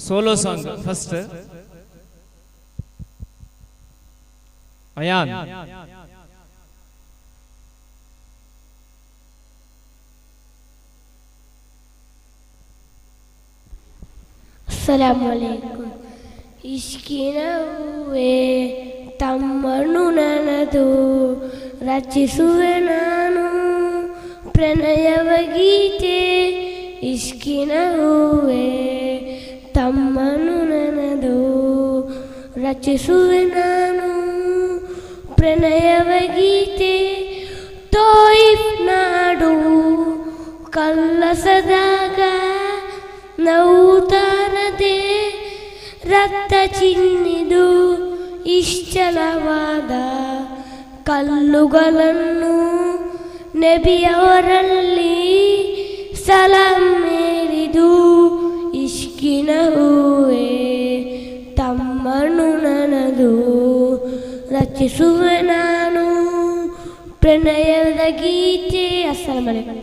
Solo song first Ayaan. ಅಸ್ಸಲಾಮು ಅಲೈಕುಂ. ಇಷ್ಕಿನ ಹೂವೇ ತಮ್ಮನು ನನದು, ರಚಿಸುವೆ ನಾನು ಪ್ರಣಯವ ಗೀತೆ. ಇಷ್ಕಿನ ಹೂವೇ ತಮ್ಮನು ನನದು, ರಚಿಸುವೆ ನಾನು ಪ್ರಣಯವ ಗೀತೆ. ತೋಯಿಫ್ ನಾಡು ಕಲ್ಲಸದಾಗ ನೌತಾನದೆ, ರಕ್ತ ಚಿನ್ನಿದು ಇಷ್ಟಲವಾದ ಕಲ್ಲುಗಳನ್ನು ನಬಿಯವರಲ್ಲಿ ಸಲಾಂ ಮೇರಿದು. ಇಷ್ಕಿನ ಹೂವೇ ತಮ್ಮನು ನನದು, ರಚಿಸುವೆ ನಾನು ಪ್ರಣಯದ ಗೀತೆ. ಅಸ್ಸಲಾಮು ಅಲೈಕುಂ.